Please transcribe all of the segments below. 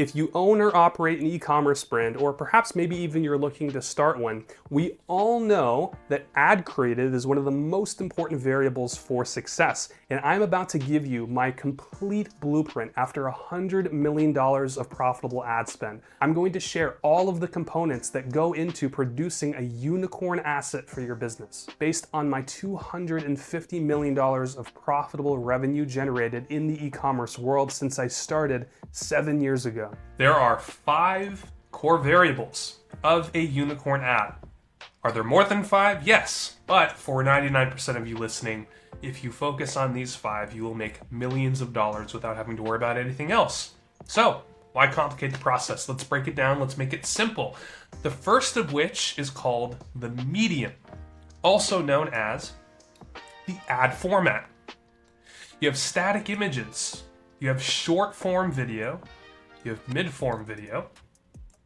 If you own or operate an e-commerce brand, or perhaps maybe even you're looking to start one, we all know that ad creative is one of the most important variables for success. And I'm about to give you my complete blueprint after $100 million of profitable ad spend. I'm going to share all of the components that go into producing a unicorn asset for your business based on my $250 million of profitable revenue generated in the e-commerce world since I started 7 years ago. There are 5 core variables of a unicorn ad. Are there more than 5? Yes, but for 99% of you listening, if you focus on these 5, you will make millions of dollars without having to worry about anything else. So, why complicate the process? Let's break it down, let's make it simple. The first of which is called the medium, also known as the ad format. You have static images, you have short form video, you have mid-form video,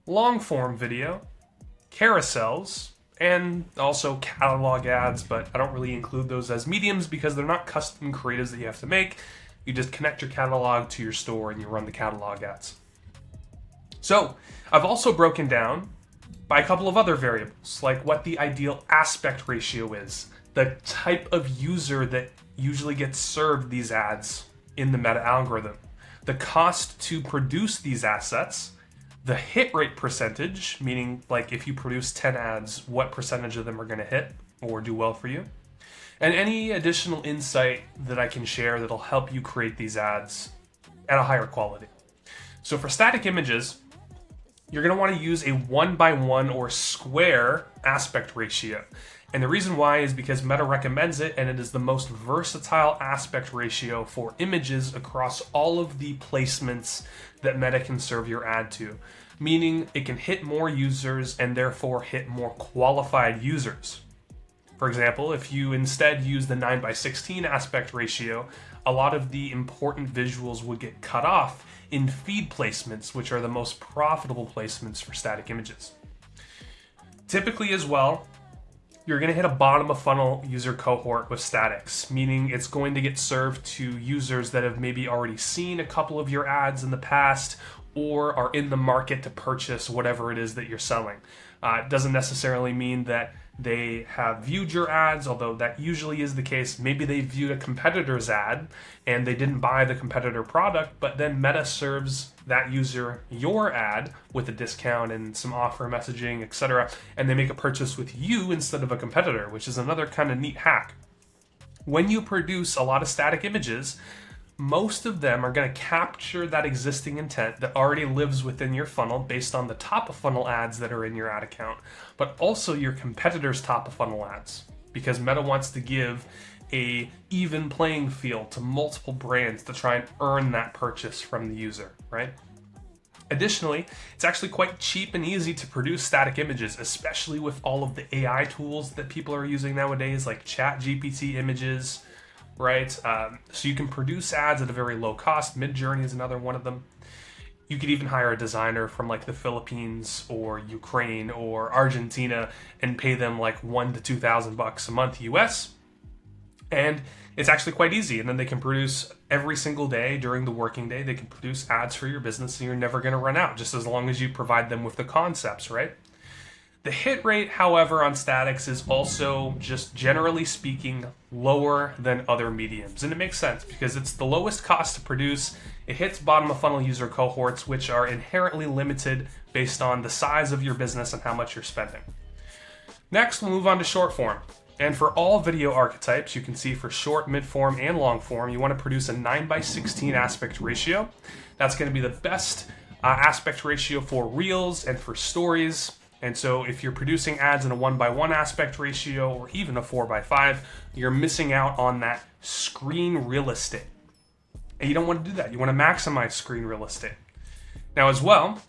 long-form video, carousels, and also catalog ads, but I don't really include those as mediums because they're not custom creatives that you have to make. You just connect your catalog to your store and you run the catalog ads. So I've also broken down by a couple of other variables, like what the ideal aspect ratio is, the type of user that usually gets served these ads in the meta algorithm, the cost to produce these assets, the hit rate percentage, meaning like if you produce 10 ads, what percentage of them are going to hit or do well for you, and any additional insight that I can share that'll help you create these ads at a higher quality. So for static images, you're going to want to use a 1:1 or square aspect ratio. And the reason why is because Meta recommends it, and it is the most versatile aspect ratio for images across all of the placements that Meta can serve your ad to. Meaning it can hit more users and therefore hit more qualified users. For example, if you instead use the 9:16 aspect ratio, a lot of the important visuals would get cut off in feed placements, which are the most profitable placements for static images. Typically as well, you're going to hit a bottom of funnel user cohort with statics, meaning it's going to get served to users that have maybe already seen a couple of your ads in the past or are in the market to purchase whatever it is that you're selling. It doesn't necessarily mean that they have viewed your ads, although that usually is the case. Maybe they viewed a competitor's ad and they didn't buy the competitor product, but then Meta serves that user your ad with a discount and some offer messaging, etc. And they make a purchase with you instead of a competitor, which is another kind of neat hack. When you produce a lot of static images, most of them are going to capture that existing intent that already lives within your funnel based on the top of funnel ads that are in your ad account, but also your competitors' top of funnel ads, because Meta wants to give a even playing field to multiple brands to try and earn that purchase from the user, right? Additionally, it's actually quite cheap and easy to produce static images, especially with all of the AI tools that people are using nowadays, like ChatGPT images, right? So you can produce ads at a very low cost. Midjourney is another one of them. You could even hire a designer from like the Philippines or Ukraine or Argentina and pay them like $1,000 to $2,000 a month US. And it's actually quite easy. And then they can produce every single day during the working day. They can produce ads for your business and you're never going to run out, just as long as you provide them with the concepts, right? The hit rate, however, on statics is also, just generally speaking, lower than other mediums. And it makes sense because it's the lowest cost to produce. It hits bottom of funnel user cohorts, which are inherently limited based on the size of your business and how much you're spending. Next, we'll move on to short form. And for all video archetypes, you can see for short, mid-form, and long form, you want to produce a 9:16 aspect ratio. That's going to be the best aspect ratio for reels and for stories. And so if you're producing ads in a 1:1 aspect ratio or even a 4:5, you're missing out on that screen real estate. And you don't want to do that. You want to maximize screen real estate. Now as well,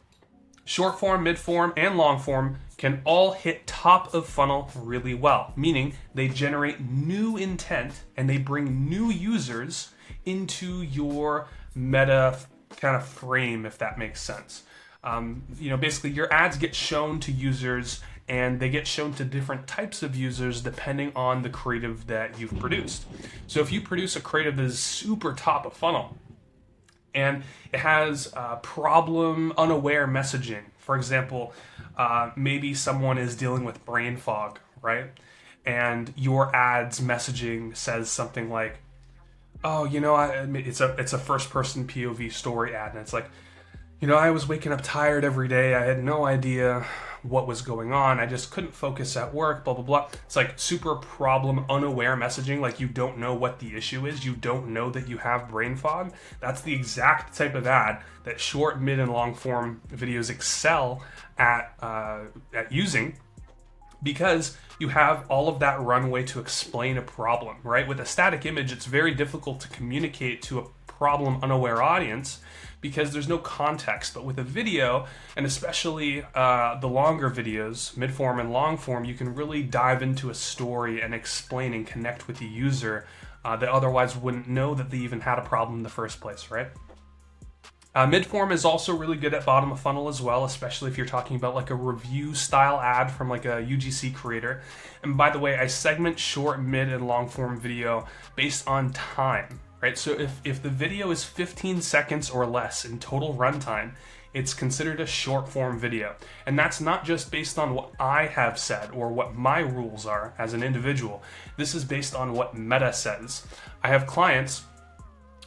short form, mid form, and long form can all hit top of funnel really well, meaning they generate new intent and they bring new users into your meta kind of frame, if that makes sense. Basically your ads get shown to users and they get shown to different types of users depending on the creative that you've produced. So if you produce a creative that is super top of funnel And it has problem unaware messaging. For example, maybe someone is dealing with brain fog, right? And your ad's messaging says something like, "Oh, it's a first person POV story ad, and it's like, I was waking up tired every day. I had no idea what was going on. I just couldn't focus at work, blah, blah, blah." It's like super problem unaware messaging, like you don't know what the issue is. You don't know that you have brain fog. That's the exact type of ad that short, mid, and long form videos excel at using, because you have all of that runway to explain a problem, right? With a static image, it's very difficult to communicate to a problem unaware audience because there's no context. But with a video, and especially the longer videos, mid-form and long form, you can really dive into a story and explain and connect with the user that otherwise wouldn't know that they even had a problem in the first place, right? Mid-form is also really good at bottom of funnel as well, especially if you're talking about like a review style ad from like a UGC creator. And by the way, I segment short, mid, and long form video based on time, right? So if the video is 15 seconds or less in total runtime, it's considered a short form video. And that's not just based on what I have said or what my rules are as an individual. This is based on what Meta says. I have clients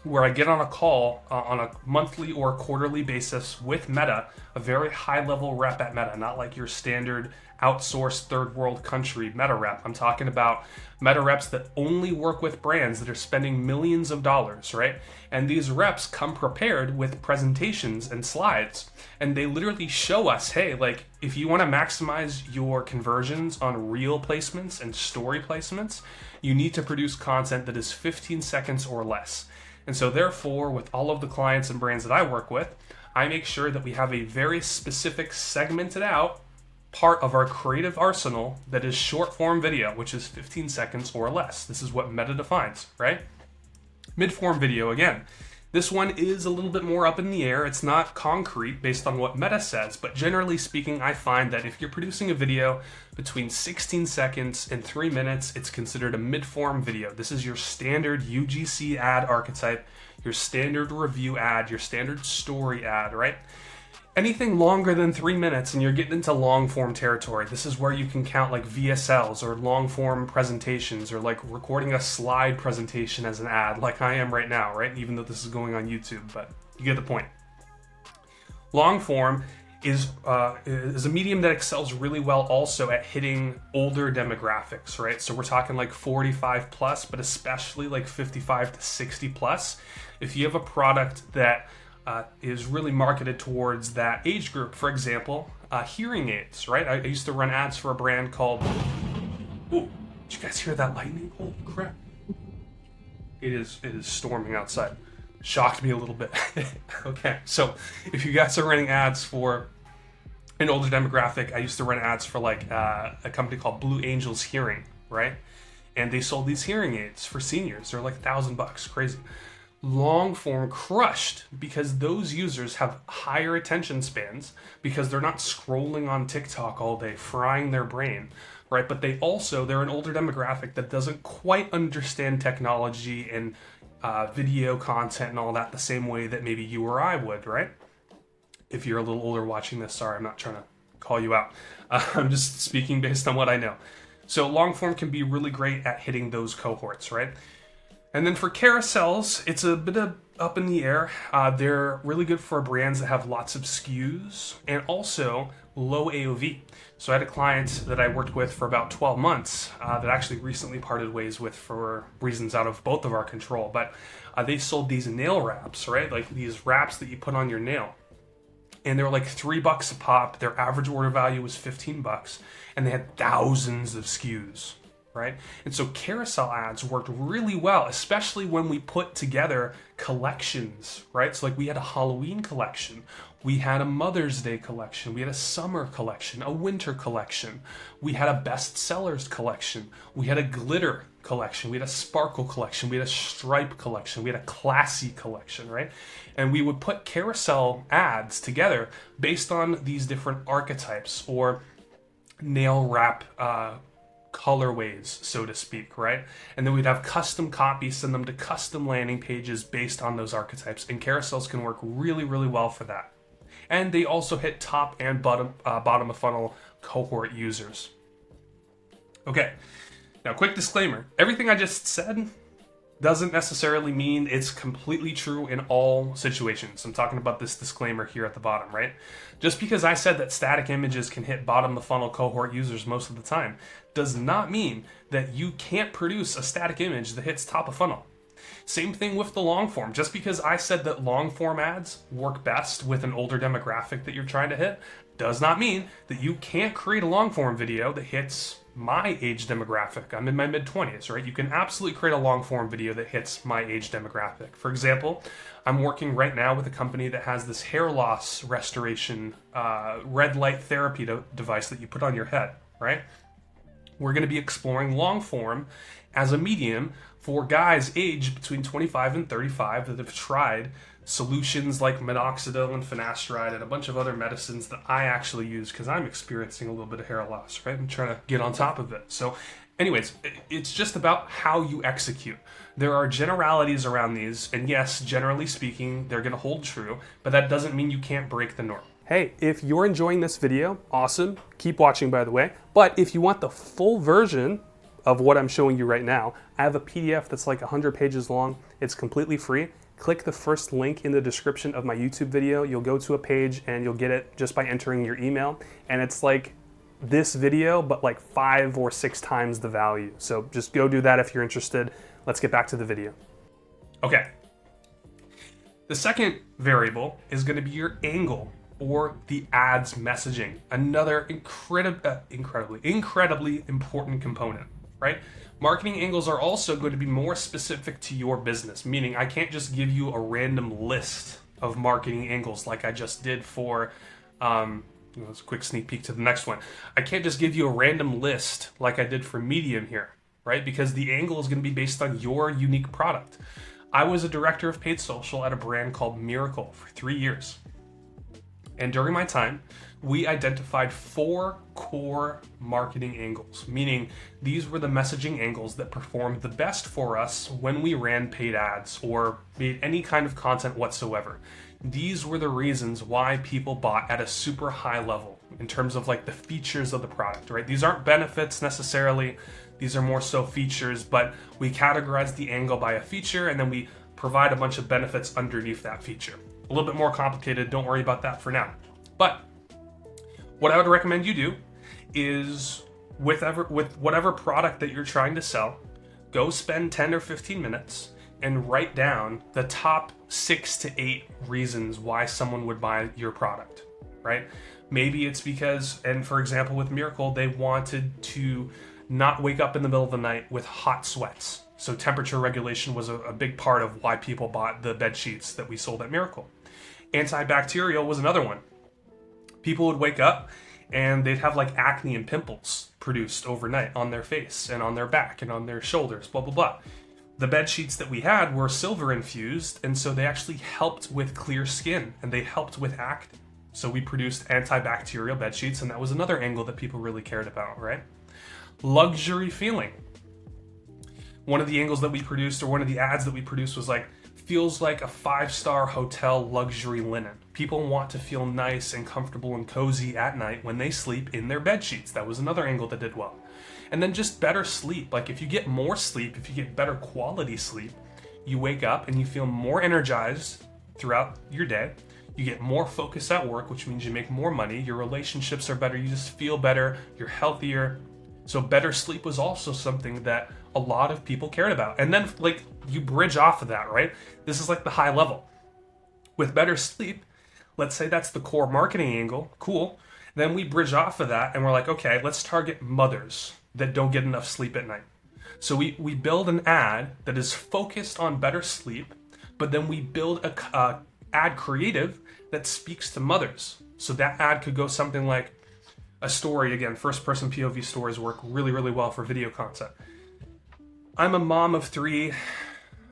where I get on a call on a monthly or quarterly basis with Meta, a very high level rep at Meta, not like your standard outsourced third world country Meta rep. I'm talking about Meta reps that only work with brands that are spending millions of dollars, right? And these reps come prepared with presentations and slides, and they literally show us, hey, like if you want to maximize your conversions on reel placements and story placements, you need to produce content that is 15 seconds or less. And so therefore, with all of the clients and brands that I work with, I make sure that we have a very specific segmented out part of our creative arsenal that is short form video, which is 15 seconds or less. This is what Meta defines, right? Mid form video, again, this one is a little bit more up in the air. It's not concrete based on what Meta says, but generally speaking, I find that if you're producing a video between 16 seconds and 3 minutes, it's considered a mid-form video. This is your standard UGC ad archetype, your standard review ad, your standard story ad, right? Anything longer than 3 minutes and you're getting into long form territory. This is where you can count like VSLs or long form presentations or like recording a slide presentation as an ad like I am right now, right? Even though this is going on YouTube, but you get the point. Long form is a medium that excels really well also at hitting older demographics, right? So we're talking like 45 plus, but especially like 55 to 60 plus. If you have a product that is really marketed towards that age group. For example, hearing aids, right? I used to run ads for a brand called... Ooh, did you guys hear that lightning? Holy crap. It is storming outside. Shocked me a little bit. Okay, so if you guys are running ads for an older demographic, I used to run ads for like a company called Blue Angels Hearing, right? And they sold these hearing aids for seniors. They're like $1,000, crazy. Long form crushed because those users have higher attention spans because they're not scrolling on TikTok all day, frying their brain, right? But they're an older demographic that doesn't quite understand technology and video content and all that the same way that maybe you or I would, right? If you're a little older watching this, sorry, I'm not trying to call you out. I'm just speaking based on what I know. So long form can be really great at hitting those cohorts, right? And then for carousels, it's a bit of up in the air. They're really good for brands that have lots of SKUs and also low AOV. So I had a client that I worked with for about 12 months that actually recently parted ways with for reasons out of both of our control. But they sold these nail wraps, right? Like these wraps that you put on your nail. And they were like $3 a pop. Their average order value was $15, and they had thousands of SKUs. Right? And so carousel ads worked really well, especially when we put together collections, right? So like we had a Halloween collection, we had a Mother's Day collection, we had a summer collection, a winter collection, we had a best sellers collection, we had a glitter collection, we had a sparkle collection, we had a stripe collection, we had a classy collection, right? And we would put carousel ads together based on these different archetypes or nail wrap colorways, so to speak, right? And then we'd have custom copies, send them to custom landing pages based on those archetypes. And carousels can work really, really well for that. And they also hit top and bottom of funnel cohort users. Okay, now quick disclaimer. Everything I just said doesn't necessarily mean it's completely true in all situations. I'm talking about this disclaimer here at the bottom, right? Just because I said that static images can hit bottom of the funnel cohort users most of the time does not mean that you can't produce a static image that hits top of funnel. Same thing with the long form. Just because I said that long form ads work best with an older demographic that you're trying to hit does not mean that you can't create a long form video that hits my age demographic. I'm in my mid-20s, right? You can absolutely create a long form video that hits my age demographic. For example, I'm working right now with a company that has this hair loss restoration red light therapy device that you put on your head, right? We're going to be exploring long form as a medium for guys aged between 25 and 35 that have tried solutions like minoxidil and finasteride and a bunch of other medicines that I actually use because I'm experiencing a little bit of hair loss, right? I'm trying to get on top of it. So anyways, it's just about how you execute. There are generalities around these, and yes, generally speaking, they're going to hold true, but that doesn't mean you can't break the norm. Hey, if you're enjoying this video, awesome. Keep watching, by the way. But if you want the full version of what I'm showing you right now, I have a PDF that's like 100 pages long. It's completely free. Click the first link in the description of my YouTube video. You'll go to a page and you'll get it just by entering your email. And it's like this video, but like 5 or 6 times the value. So just go do that if you're interested. Let's get back to the video. Okay. The second variable is going to be your angle or the ads messaging. Another incredibly important component, right? Marketing angles are also going to be more specific to your business, meaning I can't just give you a random list of marketing angles like I just did for, let's a quick sneak peek to the next one. I can't just give you a random list like I did for Medium here, right? Because the angle is going to be based on your unique product. I was a director of paid social at a brand called Miracle for 3 years. And during my time, we identified 4 core marketing angles, meaning these were the messaging angles that performed the best for us when we ran paid ads or made any kind of content whatsoever. These were the reasons why people bought at a super high level in terms of like the features of the product, right? These aren't benefits necessarily. These are more so features, but we categorize the angle by a feature and then we provide a bunch of benefits underneath that feature. A little bit more complicated, don't worry about that for now. But what I would recommend you do is with whatever product that you're trying to sell, go spend 10 or 15 minutes and write down the top 6 to 8 reasons why someone would buy your product, right? Maybe it's because, and for example with Miracle, they wanted to not wake up in the middle of the night with hot sweats. So temperature regulation was a big part of why people bought the bed sheets that we sold at Miracle. Antibacterial was another one. People would wake up and they'd have like acne and pimples produced overnight on their face and on their back and on their shoulders, blah, blah, blah. The bed sheets that we had were silver infused, and so they actually helped with clear skin and they helped with acne. So we produced antibacterial bed sheets, and that was another angle that people really cared about, right? Luxury feeling. One of the angles that we produced, or one of the ads that we produced, was like, feels like a 5-star hotel luxury linen. People want to feel nice and comfortable and cozy at night when they sleep in their bed sheets. That was another angle that did well. And then just better sleep. Like if you get more sleep, if you get better quality sleep, you wake up and you feel more energized throughout your day. You get more focus at work, which means you make more money. Your relationships are better. You just feel better. You're healthier. So better sleep was also something that a lot of people cared about. And then like you bridge off of that, right? This is like the high level. With better sleep, let's say that's the core marketing angle. Cool. Then we bridge off of that and we're like, okay, let's target mothers that don't get enough sleep at night. So we build an ad that is focused on better sleep, but then we build a ad creative that speaks to mothers. So that ad could go something like a story. Again, first person POV stories work really, really well for video content. I'm a mom of 3.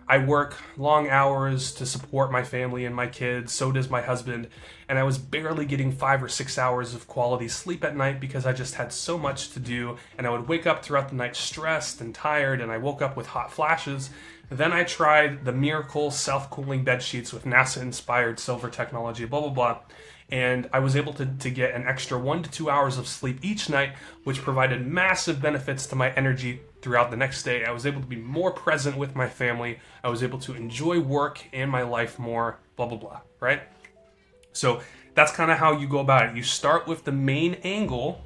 I work long hours to support my family and my kids, so does my husband, and I was barely getting 5 or 6 hours of quality sleep at night because I just had so much to do, and I would wake up throughout the night stressed and tired, and I woke up with hot flashes. Then I tried the miracle self-cooling bed sheets with NASA-inspired silver technology, blah, blah, blah. And I was able to get an extra 1 to 2 hours of sleep each night, which provided massive benefits to my energy throughout the next day. I was able to be more present with my family. I was able to enjoy work and my life more, blah, blah, blah, right? So that's kind of how you go about it. You start with the main angle,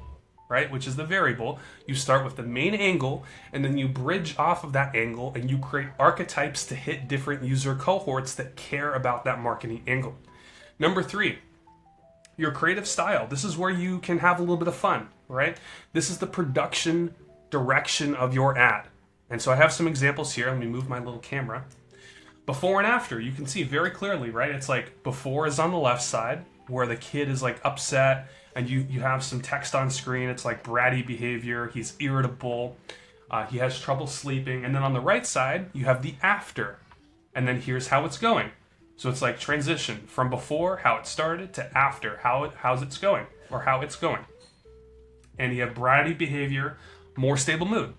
right, which is the variable. You start with the main angle, and then you bridge off of that angle, and you create archetypes to hit different user cohorts that care about that marketing angle. Number 3, your creative style. This is where you can have a little bit of fun, right? This is the production direction of your ad. And so I have some examples here. Let me move my little camera. Before and after, you can see very clearly, right? It's like before is on the left side, where the kid is like upset, and you have some text on screen. It's like bratty behavior. He's irritable. He has trouble sleeping. And then on the right side, you have the after. And then here's how it's going. So it's like transition from before, how it started, to after, how's it's going, or how it's going. And you have bratty behavior, more stable mood,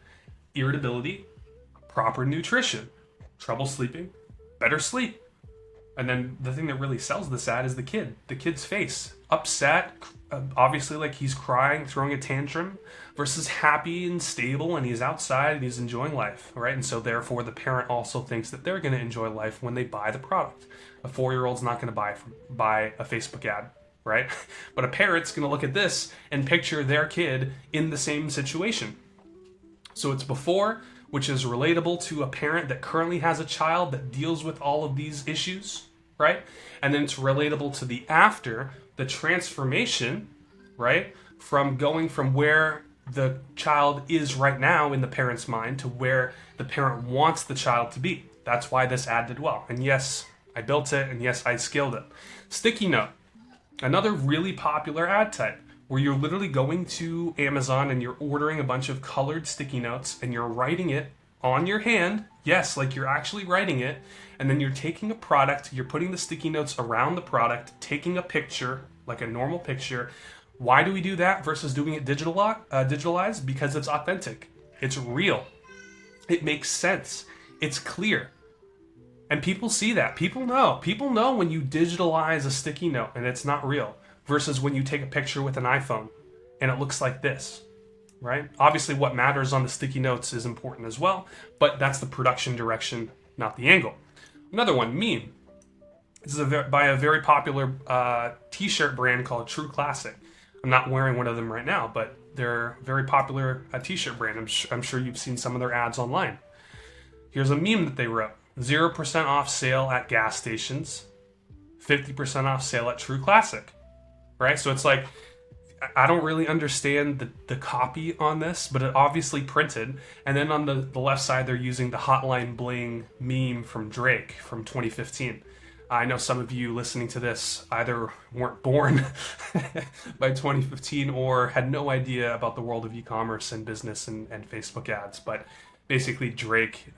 irritability, proper nutrition, trouble sleeping, better sleep. And then the thing that really sells this ad is the kid's face, upset, obviously like he's crying, throwing a tantrum, versus happy and stable, and he's outside and he's enjoying life, right? And so therefore the parent also thinks that they're going to enjoy life when they buy the product. A 4-year-old's not going to buy a Facebook ad, right? But a parent's going to look at this and picture their kid in the same situation. So it's before, which is relatable to a parent that currently has a child that deals with all of these issues, right? And then it's relatable to the after, the transformation, right? From going from where the child is right now in the parent's mind to where the parent wants the child to be. That's why this ad did well. And yes, I built it, and yes, I scaled it. Sticky note, another really popular ad type, where you're literally going to Amazon and you're ordering a bunch of colored sticky notes and you're writing it on your hand. Yes, like you're actually writing it. And then you're taking a product, you're putting the sticky notes around the product, taking a picture, like a normal picture. Why do we do that versus doing it digitalized? Because it's authentic. It's real. It makes sense. It's clear. And people see that. People know. People know when you digitalize a sticky note and it's not real, versus when you take a picture with an iPhone and it looks like this, right? Obviously what matters on the sticky notes is important as well, but that's the production direction, not the angle. Another one, meme. This is by a very popular t-shirt brand called True Classic. I'm not wearing one of them right now, but they're a very popular t-shirt brand. I'm sure you've seen some of their ads online. Here's a meme that they wrote. 0% off sale at gas stations, 50% off sale at True Classic. Right? So it's like, I don't really understand the copy on this, but it obviously printed. And then on the left side, they're using the Hotline Bling meme from Drake from 2015. I know some of you listening to this either weren't born by 2015 or had no idea about the world of e-commerce and business and Facebook ads. But basically, Drake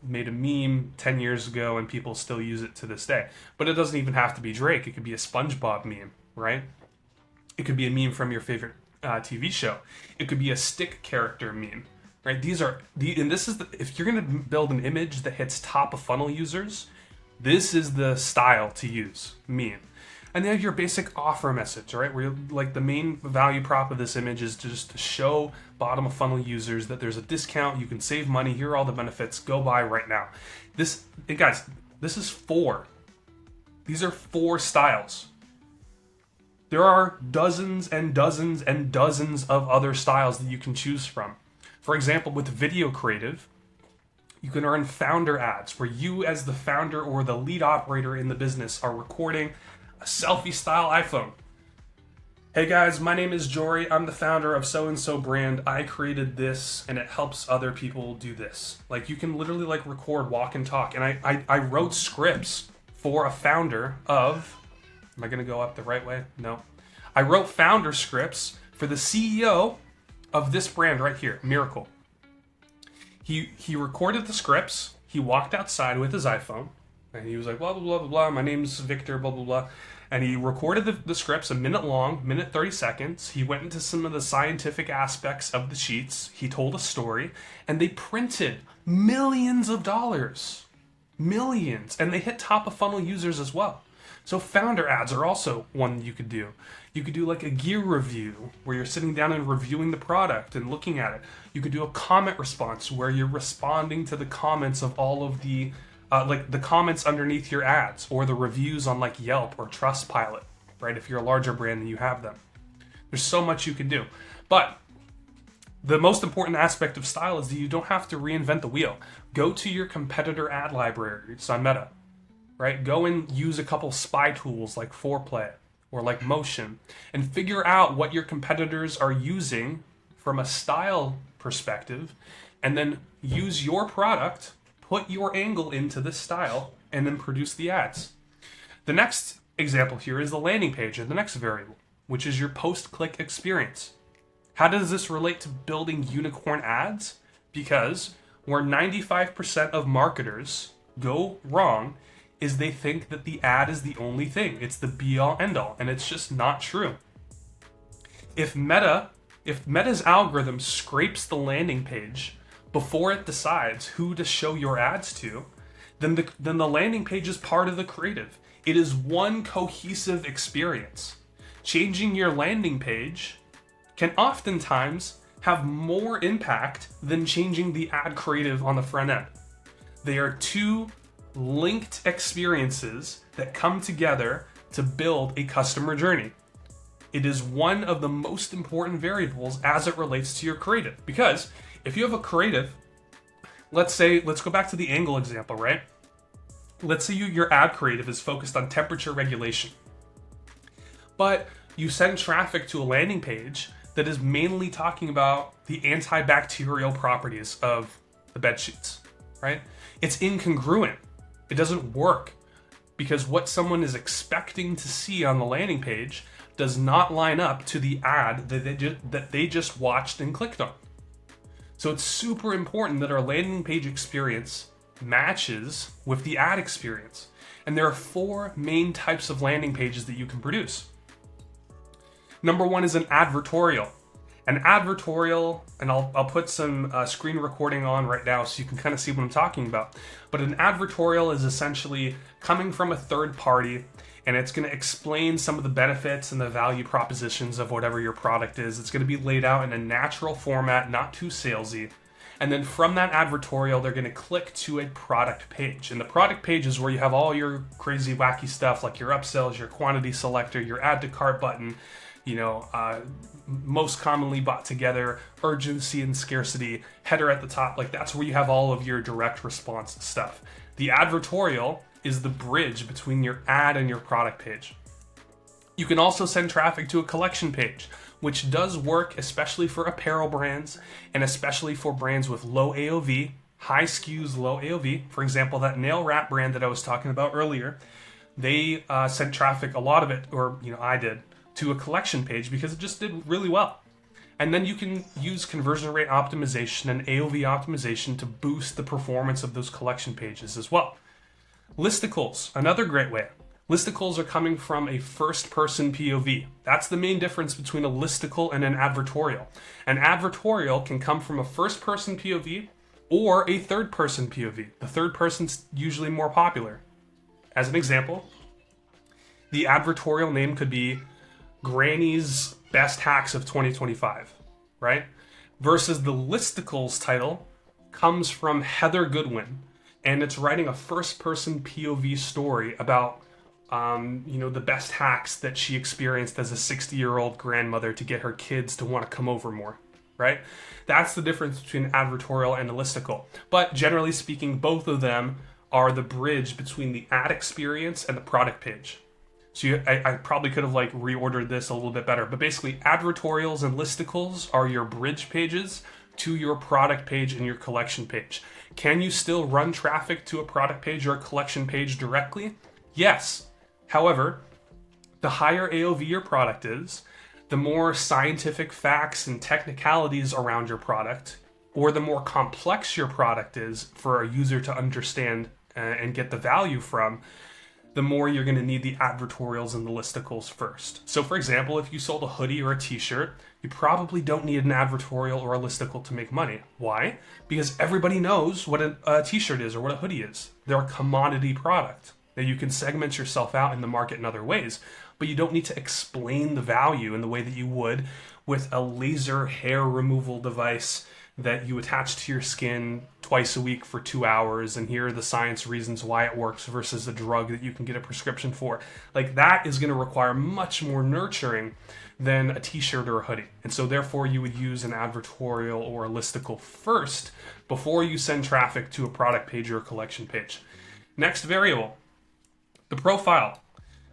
made a meme 10 years ago and people still use it to this day. But it doesn't even have to be Drake. It could be a SpongeBob meme, right? It could be a meme from your favorite TV show. It could be a stick character meme, right? And this is if you're going to build an image that hits top of funnel users, this is the style to use, meme. And then your basic offer message, right? Where like the main value prop of this image is just to show bottom of funnel users that there's a discount, you can save money, here are all the benefits, go buy right now. Guys, this is 4. These are 4 styles. There are dozens and dozens and dozens of other styles that you can choose from. For example, with video creative, you can earn founder ads where you as the founder or the lead operator in the business are recording a selfie style iPhone. Hey guys, my name is Jhori. I'm the founder of so-and-so brand. I created this and it helps other people do this. Like you can literally like record, walk and talk. And I wrote scripts for a founder of, am I gonna go up the right way? No. I wrote founder scripts for the CEO of this brand right here, Miracle. He recorded the scripts. he walked outside with his iPhone, and he was like, blah, blah, blah, blah, blah, my name's Victor, blah, blah, blah. And he recorded the scripts, a minute long, minute 30 seconds. He went into some of the scientific aspects of the sheets. He told a story, and they printed millions of dollars. Millions. And they hit top of funnel users as well. So founder ads are also one you could do. You could do like a gear review where you're sitting down and reviewing the product and looking at it. You could do a comment response where you're responding to the comments of all of the like the comments underneath your ads, or the reviews on like Yelp or Trustpilot, right? If you're a larger brand and you have them. There's so much you can do. But the most important aspect of style is that you don't have to reinvent the wheel. Go to your competitor ad libraries on Meta, right? Go and use a couple spy tools like Foreplay or like Motion and figure out what your competitors are using from a style perspective, and then use your product, put your angle into this style, and then produce the ads. The next example here is the landing page, or the next variable, which is your post-click experience. How does this relate to building unicorn ads? Because where 95% of marketers go wrong is they think that the ad is the only thing. It's the be-all, end-all, and it's just not true. If Meta's algorithm scrapes the landing page before it decides who to show your ads to, then the landing page is part of the creative. It is one cohesive experience. Changing your landing page can oftentimes have more impact than changing the ad creative on the front end. They are two linked experiences that come together to build a customer journey. It is one of the most important variables as it relates to your creative, because if you have a creative, let's go back to the angle example, right? Let's say your ad creative is focused on temperature regulation, but you send traffic to a landing page that is mainly talking about the antibacterial properties of the bed sheets, right? It's incongruent. It doesn't work because what someone is expecting to see on the landing page does not line up to the ad that they just watched and clicked on. So it's super important that our landing page experience matches with the ad experience. And there are 4 main types of landing pages that you can produce. Number 1 is an advertorial. An advertorial, and I'll put some screen recording on right now so you can kind of see what I'm talking about. But an advertorial is essentially coming from a third party, and it's going to explain some of the benefits and the value propositions of whatever your product is. It's going to be laid out in a natural format, not too salesy. And then from that advertorial, they're going to click to a product page. And the product page is where you have all your crazy, wacky stuff like your upsells, your quantity selector, your add to cart button, most commonly bought together, urgency and scarcity, header at the top. Like that's where you have all of your direct response stuff. The advertorial is the bridge between your ad and your product page. You can also send traffic to a collection page, which does work especially for apparel brands and especially for brands with low AOV, high SKUs, low AOV. For example, that nail wrap brand that I was talking about earlier, they sent traffic, a lot of it, or I did, to a collection page because it just did really well. And then you can use conversion rate optimization and AOV optimization to boost the performance of those collection pages as well. Listicles, another great way. Listicles are coming from a first-person POV. That's the main difference between a listicle and an advertorial. An advertorial can come from a first-person POV or a third-person POV. The third person's usually more popular. As an example, the advertorial name could be Granny's Best Hacks of 2025, right? Versus the listicles title comes from Heather Goodwin, and it's writing a first-person POV story about, the best hacks that she experienced as a 60-year-old grandmother to get her kids to want to come over more, right? That's the difference between an advertorial and a listicle. But generally speaking, both of them are the bridge between the ad experience and the product page. So I probably could have reordered this a little bit better, but basically advertorials and listicles are your bridge pages to your product page and your collection page. Can you still run traffic to a product page or a collection page directly? Yes. However, the higher AOV your product is, the more scientific facts and technicalities around your product or the more complex your product is for a user to understand and get the value from, the more you're going to need the advertorials and the listicles first. So for example, if you sold a hoodie or a t-shirt, you probably don't need an advertorial or a listicle to make money. Why? Because everybody knows what a t-shirt is or what a hoodie is. They're a commodity product. Now you can segment yourself out in the market in other ways, but you don't need to explain the value in the way that you would with a laser hair removal device that you attach to your skin twice a week for 2 hours, and here are the science reasons why it works versus a drug that you can get a prescription for. Like, that is going to require much more nurturing than a t-shirt or a hoodie. And so therefore you would use an advertorial or a listicle first before you send traffic to a product page or a collection page. Next variable, the profile.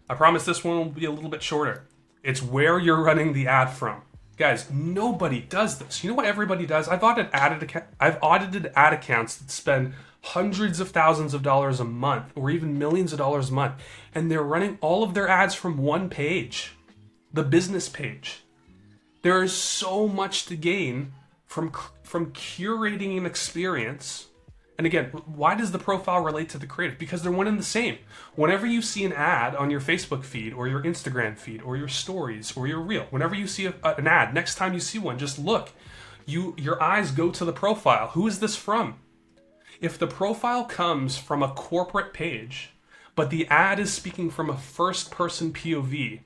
I promise this one will be a little bit shorter. It's where you're running the ad from. Guys, nobody does this. You know what everybody does? I've audited ad accounts that spend hundreds of thousands of dollars a month or even millions of dollars a month, and they're running all of their ads from one page, the business page. There is so much to gain from curating an experience. And again, why does the profile relate to the creative? Because they're one and the same. Whenever you see an ad on your Facebook feed or your Instagram feed or your stories or your reel, whenever you see an ad, next time you see one, just look. Your eyes go to the profile. Who is this from? If the profile comes from a corporate page, but the ad is speaking from a first-person POV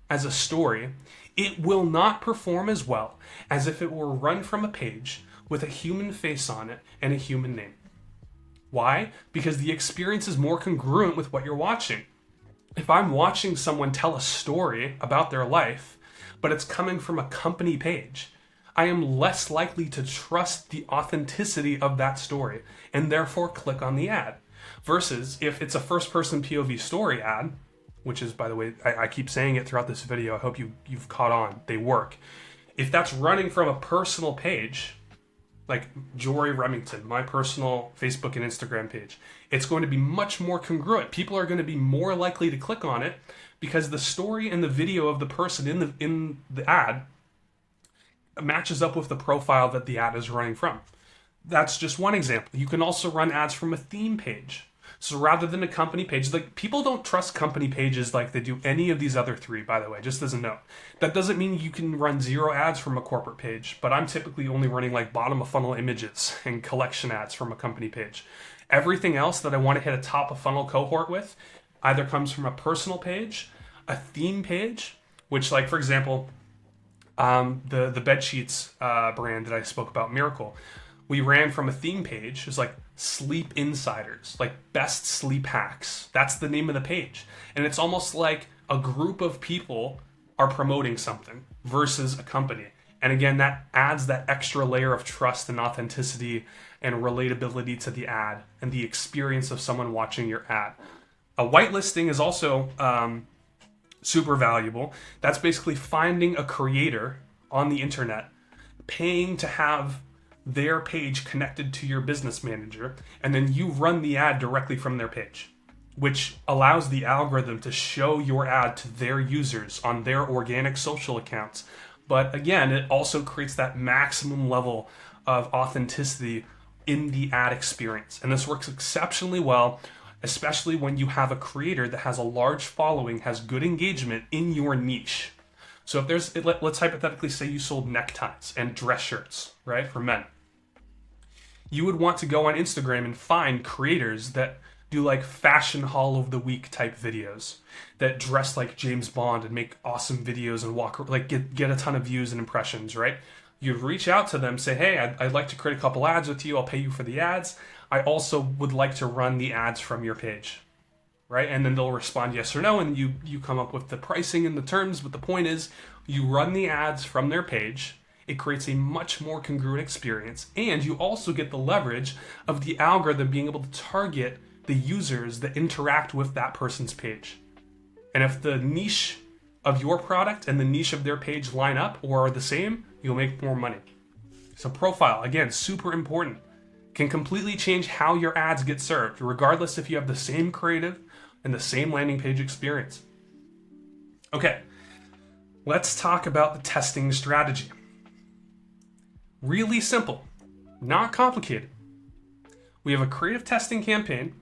as a story, it will not perform as well as if it were run from a page with a human face on it and a human name. Why? Because the experience is more congruent with what you're watching. If I'm watching someone tell a story about their life, but it's coming from a company page, I am less likely to trust the authenticity of that story and therefore click on the ad. Versus if it's a first-person POV story ad, which is, by the way, I keep saying it throughout this video, I hope you've caught on, they work. If that's running from a personal page, like Jhori Remington, my personal Facebook and Instagram page, it's going to be much more congruent. People are going to be more likely to click on it because the story and the video of the person in the ad matches up with the profile that the ad is running from. That's just one example. You can also run ads from a theme page. So rather than a company page, like, people don't trust company pages like they do any of these other three, by the way, just as a note. That doesn't mean you can run 0 ads from a corporate page, but I'm typically only running like bottom of funnel images and collection ads from a company page. Everything else that I want to hit a top of funnel cohort with either comes from a personal page, a theme page, which, like, for example, the bed sheets brand that I spoke about, Miracle, we ran from a theme page. It was like Sleep Insiders, like best sleep hacks. That's the name of the page. And it's almost like a group of people are promoting something versus a company. And again, that adds that extra layer of trust and authenticity and relatability to the ad and the experience of someone watching your ad. A whitelisting is also super valuable. That's basically finding a creator on the internet, paying to have their page connected to your business manager, and then you run the ad directly from their page, which allows the algorithm to show your ad to their users on their organic social accounts. But again, it also creates that maximum level of authenticity in the ad experience. And this works exceptionally well, especially when you have a creator that has a large following, has good engagement in your niche. So if let's hypothetically say you sold neckties and dress shirts, right, for men. You would want to go on Instagram and find creators that do like fashion haul of the week type videos, that dress like James Bond and make awesome videos and get a ton of views and impressions, right? You'd reach out to them, say, hey, I'd like to create a couple ads with you. I'll pay you for the ads. I also would like to run the ads from your page, right? And then they'll respond yes or no, and you come up with the pricing and the terms. But the point is, you run the ads from their page. It creates a much more congruent experience, and you also get the leverage of the algorithm being able to target the users that interact with that person's page. And if the niche of your product and the niche of their page line up or are the same, you'll make more money. So profile, again, super important. Can completely change how your ads get served, regardless if you have the same creative and the same landing page experience. Okay, let's talk about the testing strategy. Really simple. Not complicated. We have a creative testing campaign,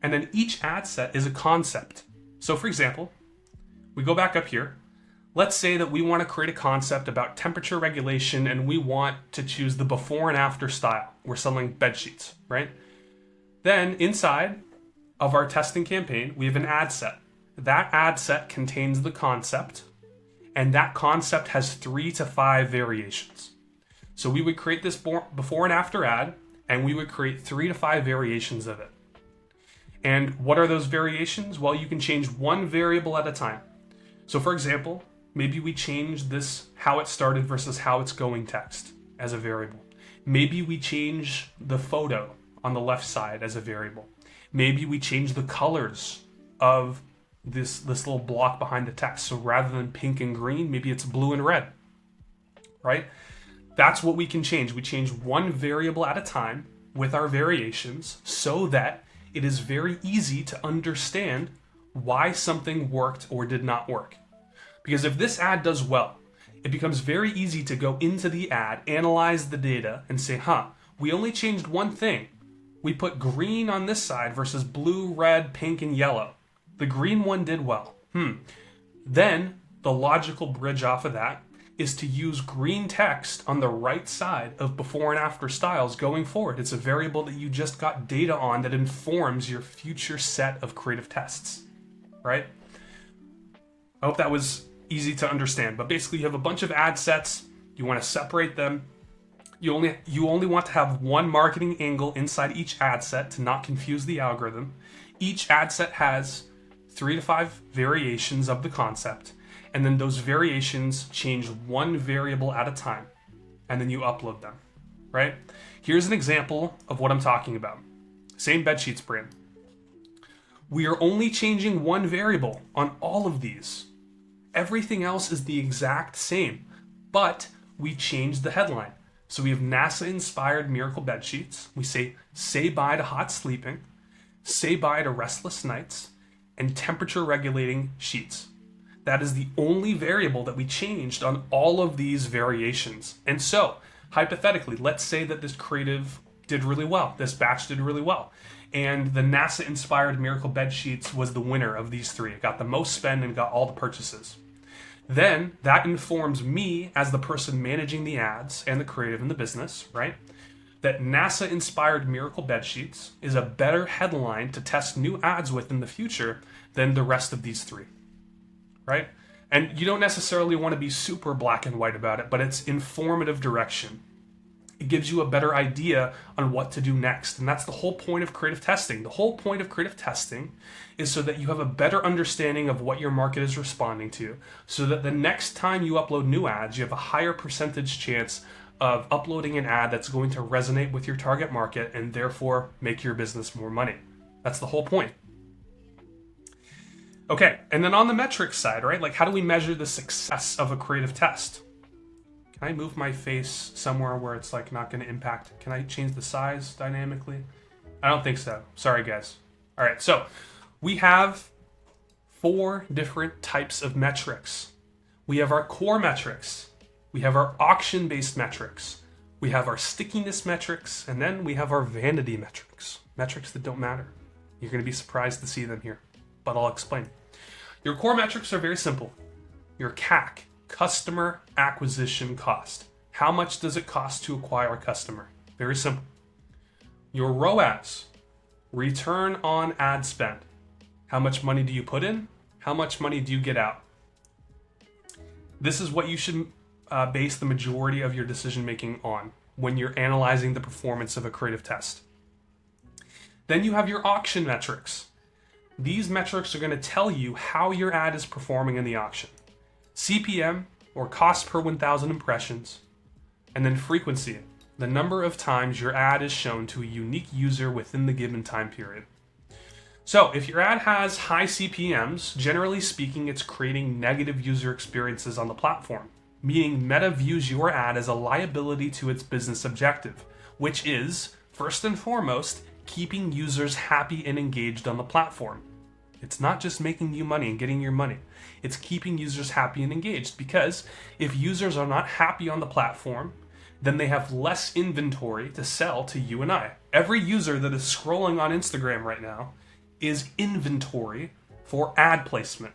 and then each ad set is a concept. So for example, we go back up here. Let's say that we want to create a concept about temperature regulation and we want to choose the before and after style. We're selling bed sheets, right? Then inside of our testing campaign, we have an ad set. That ad set contains the concept, and that concept has 3 to 5 variations. So we would create this before and after ad, and we would create 3 to 5 variations of it. And what are those variations? Well, you can change one variable at a time. So for example, maybe we change this how it started versus how it's going text as a variable. Maybe we change the photo on the left side as a variable. Maybe we change the colors of this little block behind the text. So rather than pink and green, maybe it's blue and red, right? That's what we can change. We change one variable at a time with our variations so that it is very easy to understand why something worked or did not work. Because if this ad does well, it becomes very easy to go into the ad, analyze the data, and say, we only changed one thing. We put green on this side versus blue, red, pink, and yellow. The green one did well. Then the logical bridge off of that is to use green text on the right side of before and after styles going forward. It's a variable that you just got data on that informs your future set of creative tests, right? I hope that was easy to understand. But basically you have a bunch of ad sets. You want to separate them. You only want to have one marketing angle inside each ad set to not confuse the algorithm. Each ad set has 3 to 5 variations of the concept, and then those variations change one variable at a time, and then you upload them, right? Here's an example of what I'm talking about. Same bedsheets brand. We are only changing one variable on all of these. Everything else is the exact same, but we changed the headline. So we have NASA-inspired miracle bed sheets. We say bye to hot sleeping, say bye to restless nights, and temperature regulating sheets. That is the only variable that we changed on all of these variations. And so, hypothetically, let's say that this creative did really well. This batch did really well. And the NASA-inspired miracle bed sheets was the winner of these 3. It got the most spend and got all the purchases. Then that informs me as the person managing the ads and the creative in the business, right? That NASA-inspired miracle bed sheets is a better headline to test new ads with in the future than the rest of these 3, right? And you don't necessarily want to be super black and white about it, but it's informative direction. It gives you a better idea on what to do next. And that's the whole point of creative testing. The whole point of creative testing is so that you have a better understanding of what your market is responding to, so that the next time you upload new ads, you have a higher percentage chance of uploading an ad that's going to resonate with your target market and therefore make your business more money. That's the whole point. Okay, and then on the metrics side, right? Like, how do we measure the success of a creative test? Can I move my face somewhere where it's like not going to impact? Can I change the size dynamically? I don't think so. Sorry, guys. All right, so we have 4 different types of metrics. We have our core metrics. We have our auction-based metrics. We have our stickiness metrics, and then we have our vanity metrics, metrics that don't matter. You're going to be surprised to see them here, but I'll explain. Your core metrics are very simple. Your CAC, customer acquisition cost. How much does it cost to acquire a customer? Very simple. Your ROAS, return on ad spend. How much money do you put in? How much money do you get out? This is what you should base the majority of your decision making on when you're analyzing the performance of a creative test. Then you have your auction metrics. These metrics are going to tell you how your ad is performing in the auction. CPM, or cost per 1,000 impressions, and then frequency, the number of times your ad is shown to a unique user within the given time period. So if your ad has high CPMs, generally speaking, it's creating negative user experiences on the platform, meaning Meta views your ad as a liability to its business objective, which is, first and foremost, keeping users happy and engaged on the platform. It's not just making you money and getting your money. It's keeping users happy and engaged, because if users are not happy on the platform, then they have less inventory to sell to you and I. Every user that is scrolling on Instagram right now is inventory for ad placement.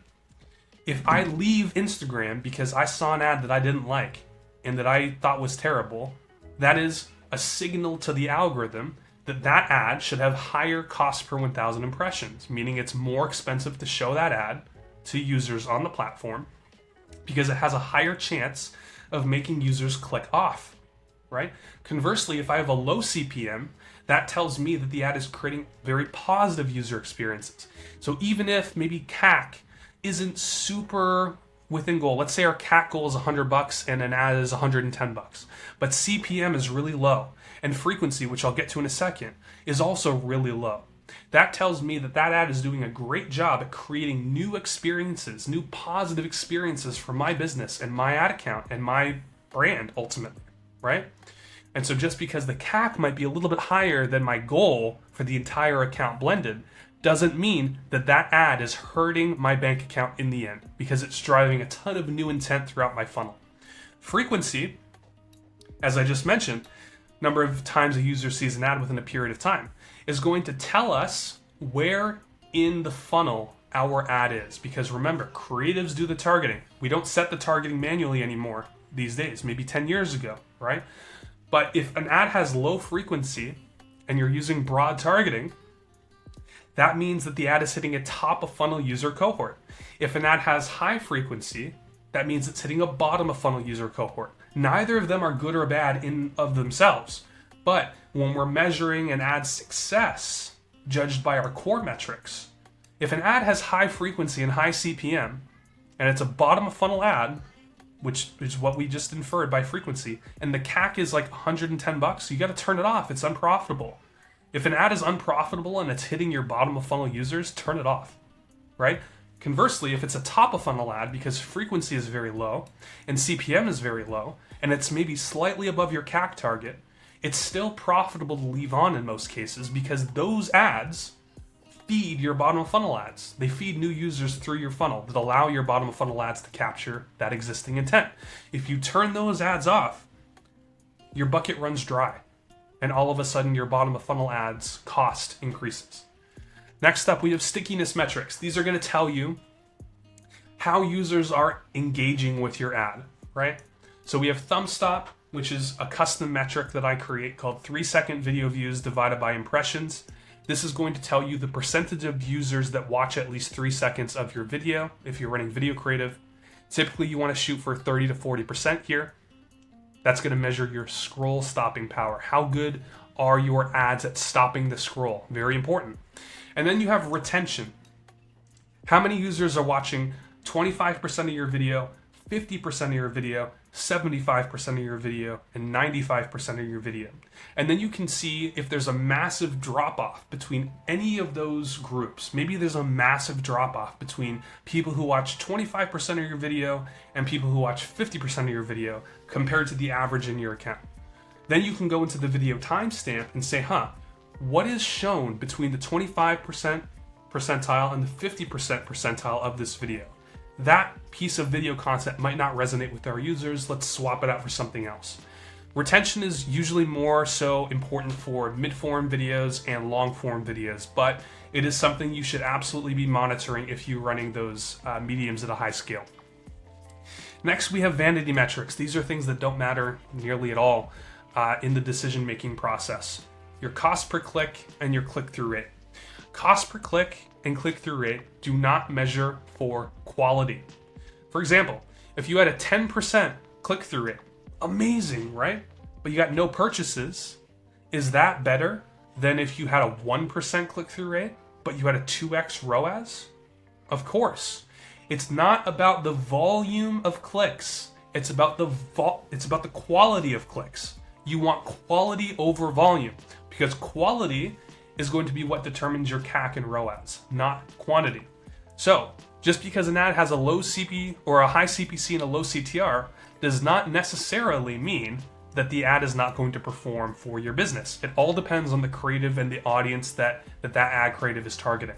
If I leave Instagram because I saw an ad that I didn't like and that I thought was terrible, that is a signal to the algorithm that that ad should have higher cost per 1,000 impressions, meaning it's more expensive to show that ad to users on the platform because it has a higher chance of making users click off, right? Conversely, if I have a low CPM, that tells me that the ad is creating very positive user experiences. So even if maybe CAC isn't super within goal, let's say our CAC goal is $100 and an ad is $110, but CPM is really low and frequency, which I'll get to in a second, is also really low. That tells me that that ad is doing a great job at creating new experiences, new positive experiences for my business and my ad account and my brand ultimately, right? And so just because the CAC might be a little bit higher than my goal for the entire account blended doesn't mean that that ad is hurting my bank account in the end because it's driving a ton of new intent throughout my funnel. Frequency, as I just mentioned, number of times a user sees an ad within a period of time, is going to tell us where in the funnel our ad is. Because remember, creatives do the targeting. We don't set the targeting manually anymore these days, maybe 10 years ago, right? But if an ad has low frequency and you're using broad targeting, that means that the ad is hitting a top of funnel user cohort. If an ad has high frequency, that means it's hitting a bottom of funnel user cohort. Neither of them are good or bad in of themselves. But when we're measuring an ad's success, judged by our core metrics, if an ad has high frequency and high CPM, and it's a bottom of funnel ad, which is what we just inferred by frequency, and the CAC is like $110, you got to turn it off. It's unprofitable. If an ad is unprofitable and it's hitting your bottom of funnel users, turn it off, right? Conversely, if it's a top of funnel ad because frequency is very low and CPM is very low, and it's maybe slightly above your CAC target, it's still profitable to leave on in most cases because those ads feed your bottom of funnel ads. They feed new users through your funnel that allow your bottom of funnel ads to capture that existing intent. If you turn those ads off, your bucket runs dry, and all of a sudden your bottom of funnel ads cost increases. Next up, we have stickiness metrics. These are going to tell you how users are engaging with your ad, right? So we have thumb stop, which is a custom metric that I create called 3-second video views divided by impressions. This is going to tell you the percentage of users that watch at least 3 seconds of your video if you're running video creative. Typically, you want to shoot for 30 to 40% here. That's going to measure your scroll stopping power. How good are your ads at stopping the scroll? Very important. And then you have retention. How many users are watching 25% of your video, 50% of your video, 75% of your video, and 95% of your video. And then you can see if there's a massive drop-off between any of those groups. Maybe there's a massive drop-off between people who watch 25% of your video and people who watch 50% of your video compared to the average in your account. Then you can go into the video timestamp and say, what is shown between the 25% percentile and the 50% percentile of this video? That piece of video content might not resonate with our users. Let's swap it out for something else. Retention is usually more so important for mid-form videos and long-form videos, but it is something you should absolutely be monitoring if you're running those mediums at a high scale. Next, we have vanity metrics. These are things that don't matter nearly at all in the decision-making process. Your cost per click and your click-through rate. Cost per click and click-through rate do not measure for quality. For example, if you had a 10% click-through rate, amazing, right? But you got no purchases, is that better than if you had a 1% click-through rate, but you had a 2x ROAS? Of course. It's not about the volume of clicks. It's about the quality of clicks. You want quality over volume because quality is going to be what determines your CAC and ROAS, not quantity. So, just because an ad has a low CP or a high CPC and a low CTR does not necessarily mean that the ad is not going to perform for your business. It all depends on the creative and the audience that ad creative is targeting.